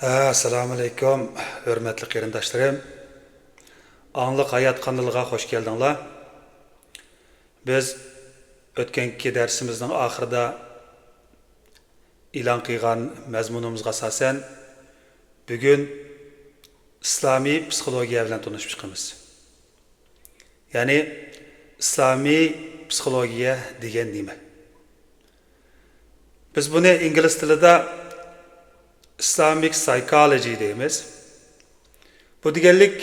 Assalamu alaykum, hürmetli qarindoshlarım. Angliq hayot kanaliga hoş geldinglar. Biz o'tgangi darsimizning oxirida e'lon qilgan mazmunimizga asosan bugun islomiy psixologiya bilan tanishib chiqamiz. Ya'ni islomiy psixologiya degan nima? Biz buni ingliz tilida Islamic psychology deymiz. Bu deganlik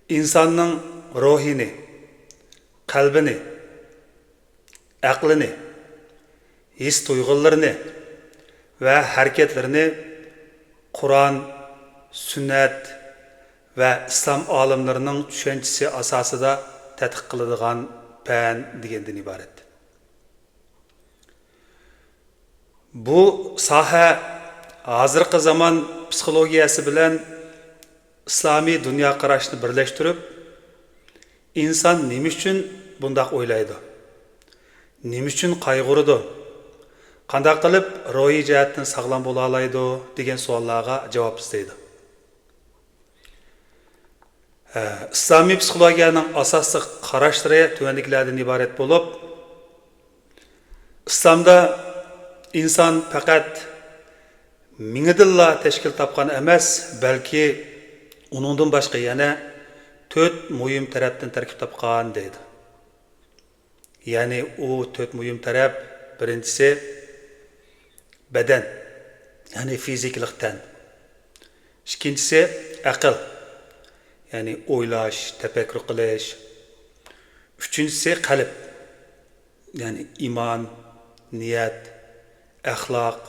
insonning ruhini, qalbini, aqlini, his tuyg'ularini va harakatlarini Qur'on, sunnat va islom olimlarining tushunchasi asosida tadqiq qiladigan fan degandan iborat. Bu soha hozirgi zamon psixologiyasi bilan islomiy dunyoqarashni birlashtirib, inson nima uchun bundoq o'ylaydi? Nima uchun qayg'uradi? Qanday qilib ruhiy jihatdan sog'lom bo'la oladi degan savollarga javob izlaydi. Islomiy psixologiyaning asosiy qarashlari tuvanliklardan iborat bo'lib, islomda inson faqat mingidilla tashkil topgan emas, balki uningdan boshqa yana 4 muhim tarafdan tarkib topgan deydi. Ya'ni u 4 muhim taraf: birinchisi badan, ya'ni fiziklik tan. Ikkinchisi aql, ya'ni o'ylash, tafakkur qilish. Uchinchisi qalb, ya'ni iymon, niyat, axloq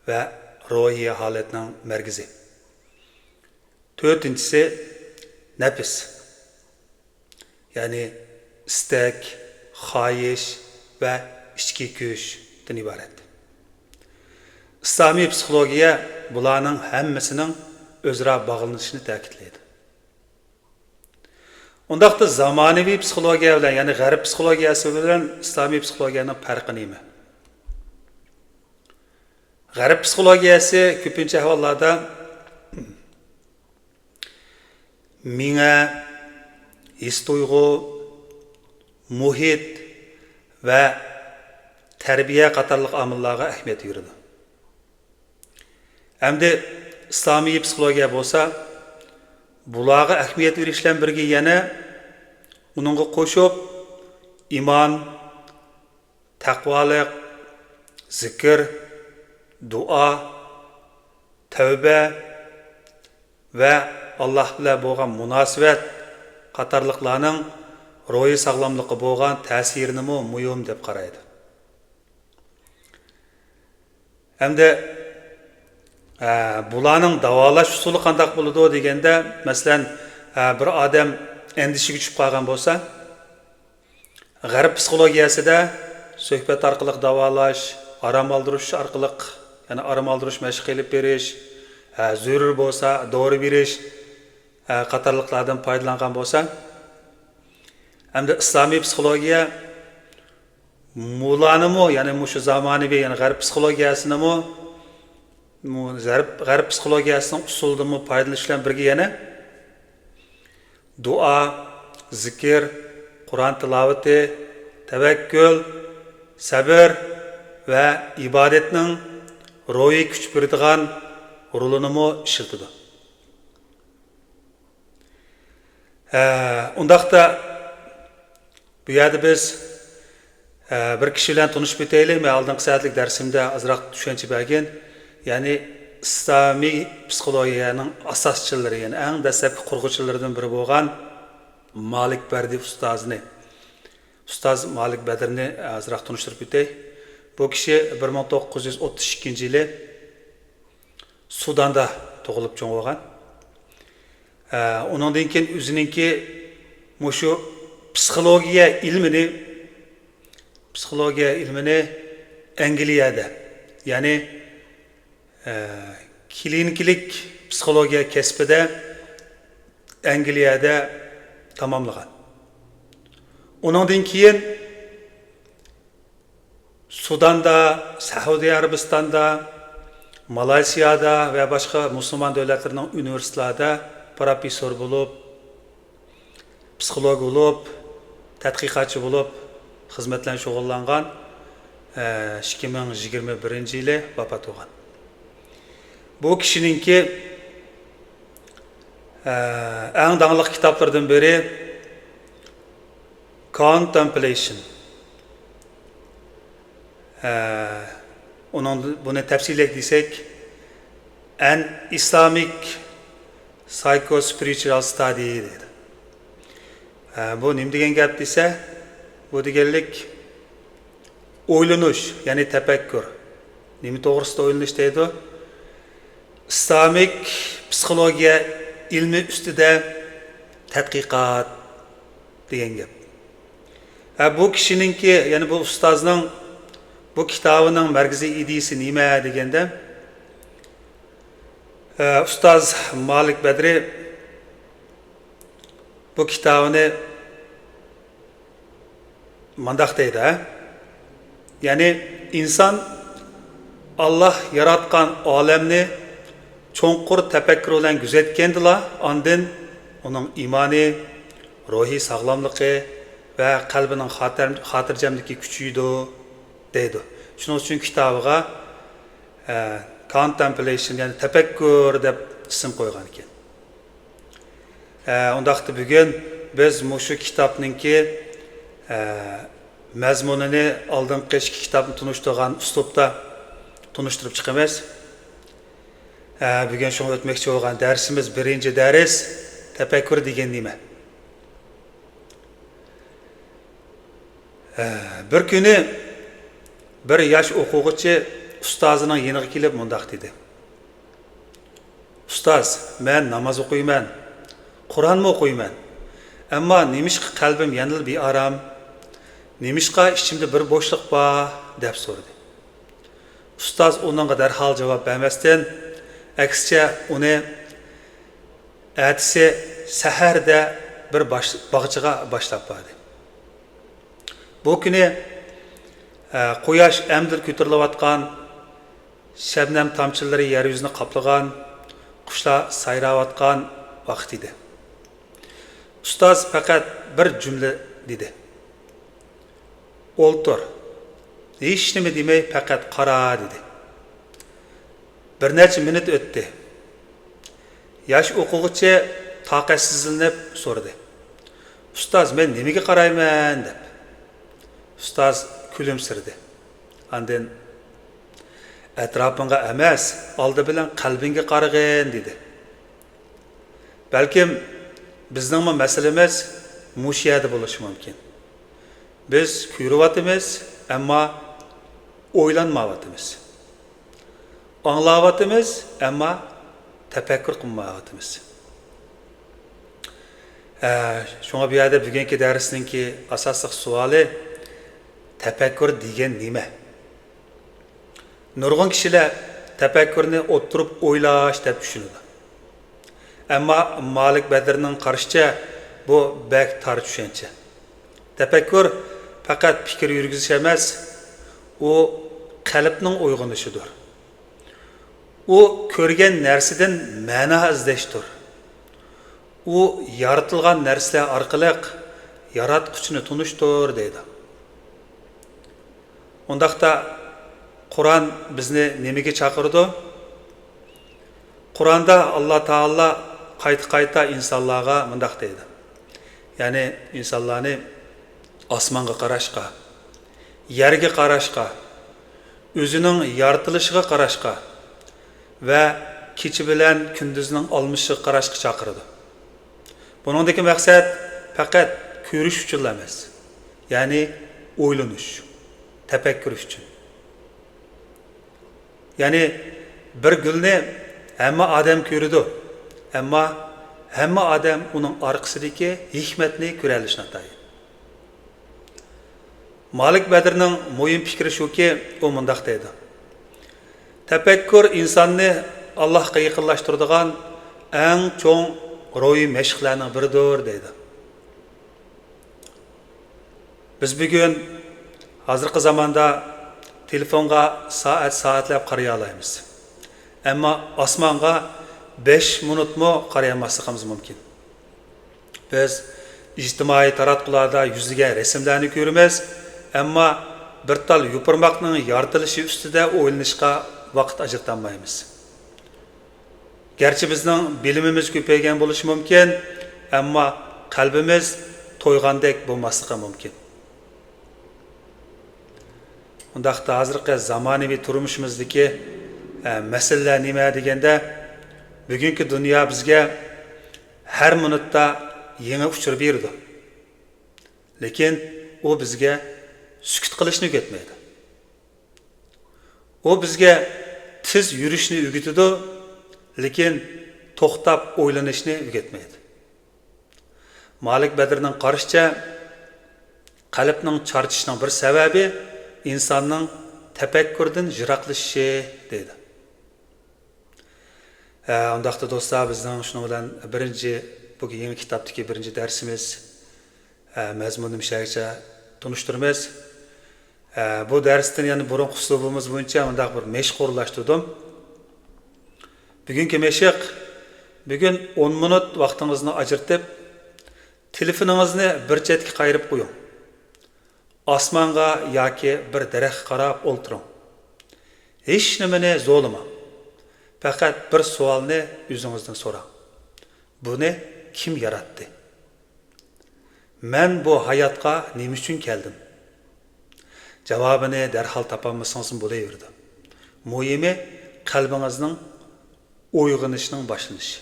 va ruhiy holatning markazi. To'rtinchisi nafs, ya'ni istak, xohish va ichki kuchdan iborat. Islomiy psixologiya bularning hammasining o'zaro bog'lanishini ta'kidlaydi. Undaqda zamonaviy psixologiya bilan, ya'ni g'arb psixologiyasi bilan islomiy psixologiyaning farqi nima? G'arb psixologiyasi ko'pincha ahvollarda minga, his tuyg'u, muhit va tarbiya qatorliq omillarga ahamiyat beradi. Hamda islomiy psixologiya bo'lsa, bularga ahamiyat berish bilan birga yana uningga qo'shib iymon, taqvolik, zikr, duo, tavba va Alloh bilan bo'lgan munosabat qatorliqlarning ruhiy sog'lomlikka bo'lgan ta'sirini muhim deb qaraydi. Hamda bularning davolash usuli qanday bo'ladi deganda, masalan, bir odam endishiga tushib qolgan bo'lsa, g'arb psixologiyasida suhbat orqali davolash, orom oldirish orqali, ya'ni orom oldirish mashq qilib berish, zarur bo'lsa dori berish qatorliqlardan foydalangan bo'lsa, hamda islomiy psixologiya mulanimi, ya'ni shu zamonaviy, ya'ni g'arb psixologiyasini g'arb psixologiyasining usulidan foydalanish bilan birga yana duo, zikr, Qur'on tilovati, tavakkul, sabr va ibodatning ruhiy kuch beradigan rolini ishlatadi. Undaqda bu yerda biz bir kishi bilan tanishib o'taylik. Men oldingi soatlik darsimda azroq tushuncha bergan, ya'ni islomiy psixologiyaning asoschilari, ya'ni eng dastlabki qurg'uvchilaridan biri bo'lgan Malik Bardi ustoz Malik Badrni azroq tanishtirib o'tay. Bu kishi 1932-yili Sudanda tug'ilib cho'ng bo'lgan. Undan keyin o'zininki shu psixologiya ilmini Angliyada, ya'ni kliniklik psixologiya kasbida Angliyada tamomlagan. Undan keyin Sudanda, Saudiya Arabistonda Malayziyada və başqa Müslüman dövlətlərinin universitetlərdə professor olub, psixolog olub, tədqiqatçı olub, xizmətlə şoğullanğan 2021 yılı vəfat olğan. Bu kişininki ən dağlıq kitablardan biri Contemplation. Bunu təfsirlək desək, An Islamic Psycho-Spiritual Study dedi. Bu nima degan gap desa, bu deganlik o'ylanish, ya'ni tafakkur. Nima to'g'risida o'ylanish deydi? İslamik psixologiya ilmi ustida tadqiqot degan gap. Bu kishininki, ya'ni bu ustozning bu kitobining markaziy ideyasi nima deganda, ustoz Malik Badri bu kitobini mandaq deydi. Ya'ni inson Allah yaratgan olamni cho'nqur tafakkur bilan kuzatgandila, ondan uning imoni, ruhiy sog'lomligi va qalbining xotirjamligi kuchaydi deydi. Shuning uchun kitobiga Contemplation, ya'ni tafakkur deb ism qo'ygan ekan. Undaqda bugun biz mushu kitobninki mazmunini oldingi kitobni tunishtirgan uslubda tunishtirib chiqamiz. Bugun shunga o'tmoqchi bo'lgan darsimiz birinchi dars tafakkur degan nima? Bir kuni bir yosh o'quvchi ustozining yeniga kelib mundaq dedi. Ustoz, men namoz o'qiyman, Qur'onni o'qiyman. Ammo nemishqa qalbim yanil bearam, nemishqa ichimda bir bo'shliq bor deb so'radi. Ustoz uningga darhol javob bermasdan, aksicha uni atisi saharda bir bog'chaga boshlab bordi. Bu kuni quyosh amdir ko'tarilayotgan, shabnam tomchilari yer yuzini qoplagan, qushlar sayrayotgan vaqt edi. Ustoz faqat bir jumla dedi. O'ltir. Hech nima demay faqat qara dedi. Bir necha minut o'tdi. Yosh o'quvchi taqatsizlanib so'radi. Ustoz, men nimaga qarayman deb. Ustoz kulimsirdi. Ondan atrofingga emas, oldi bilan qalbingga qarag'in dedi. Balkim bizning masalamiz mush yerda bo'lishi mumkin. Biz ko'ryapmiz, ammo o'ylanmayapmiz. Anglayapmiz, ammo tafakkur qilmayapmiz. Shunga bu yerda bugungi darsningki asosiy savoli tafakkur degan nima? Nurg'un kishilar tafakkurni o'tirib o'ylash deb tushunadi. Ammo Malik Badrning qarashicha bu bak tar tushuncha. Tafakkur faqat fikr yurgizish emas, u qalbning uyg'onishidir. U ko'rgan narsadan ma'no izlashdir. U yaratilgan narsalar orqali yaratquchini tunishdir deydi. Undaqda Qur'on bizni nimaga chaqirdi? Qur'onda Alloh taolo qayta insonlarga mundaq deydi. Ya'ni insonlarni osmonga qarashqa, yerga qarashqa, o'zining yaratilishiga qarashqa va kecha bilan kunduzning almishiga qarashqa chaqirdi. Buningdagi maqsad faqat ko'rish uchun emas, ya'ni o'ylanish, tafakkur uchun. Ya'ni bir gulni hamma odam ko'radi, ammo hamma odam uning orqasidagi hikmatni ko'ra olishmaydi. Malik Badrning muhim fikri shuki, u mundaq deydi. Tafakkur insonni Allohga yaqinlashtiradigan eng cho'ng ruhiy mashqlarning biridir deydi. Biz bugun hozirgi zamonda telefonga soatlab qaraya olamiz. Ammo osmonga 5 minutmi qarayolmasligimiz mumkin. Biz ijtimoiy taratqularda yuziga rasmlarni ko'ramiz, ammo bir tal yupurmoqning yoritilishi ustida o'ylanishga vaqt ajratolmaymiz. Gerçi bizning bilimimiz ko'paygan bo'lishi mumkin, ammo qalbimiz to'ygandek bo'lmasligi mumkin. Undaqda hozirgi zamonaviy turmushimizdagi masalalar nima deganda, bugungi dunyo bizga har minutda yangi uchur berdi. Lekin u bizga sukut qilishni o'rgatmaydi. U bizga tiz yurishni o'rgatadi, lekin to'xtab o'ylanishni o'rgatmaydi. Malik Badirning qarashicha, qalbning charchishining bir sababi insonning tafakkurdan yiroqlashishi deydi. Undaqda do'stlar, bizning shuning bilan birinchi bu yangi kitobdagi birinchi darsimiz mazmunini shaycha tunishtiramiz. Bu darsdan yana burun uslubimiz bo'yicha undaq bir mashg'ullaştirdim. Bugungi mashq, bugun 10 minut vaqtingizni ajratib, telefoningizni bir chetga qayirib qo'ying. Osmonga yoki bir daraxtga qarab o'tiring. Hech nimani zo'lamang. Faqat bir savolni o'zingizdan so'rang. Buni kim yaratdi? Men bu hayotga nima uchun keldim? Javobini darhol topolmasangiz bo'laverdi. Muhimi qalbingizning uyg'onishining boshlanishi.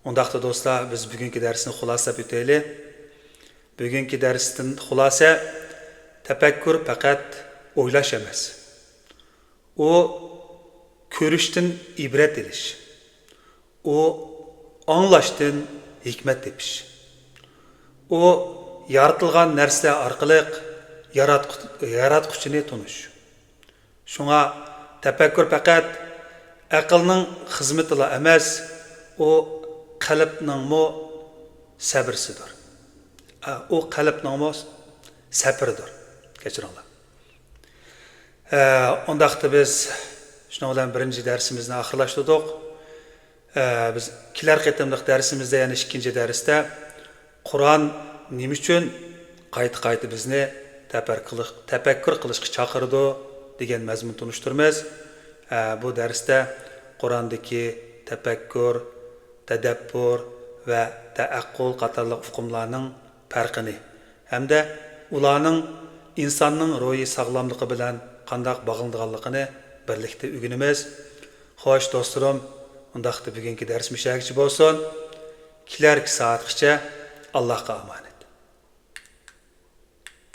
Undaqda do'stlar, biz bugungi darsni xulosab o'taylik. Bugungi darsdan xulosa tafakkur faqat o'ylash emas. U ko'rishdan ibrat elish. U anglashdan hikmat tepish. U yaratilgan narsa orqali yaratquchini tunish. Shunga tafakkur faqat aqlning xizmatila emas, u qalbning sabrsidir. O qalbning sabridir. Kechiringlar. Undaqda biz shuning bilan birinchi darsimizni oxirlashtirdik. Biz kelar qatimliq darsimizda, ya'ni ikkinchi darsda Qur'on nima uchun qayta bizni tafakkur qilishga chaqirdi degan mazmun tunishtiramiz. Bu darsda Qur'ondagi tafakkur, tadabbur va taaqqul qatorliq hukmlarning farqini hamda ularning insonning ruhiy sog'lomligi bilan qanday bog'langanligini birlikda o'rganamiz. Xo'sh do'stlarim, undaqda bugungi dars mushakchi bo'lsin. Kelarki soatgacha Allohga omonat.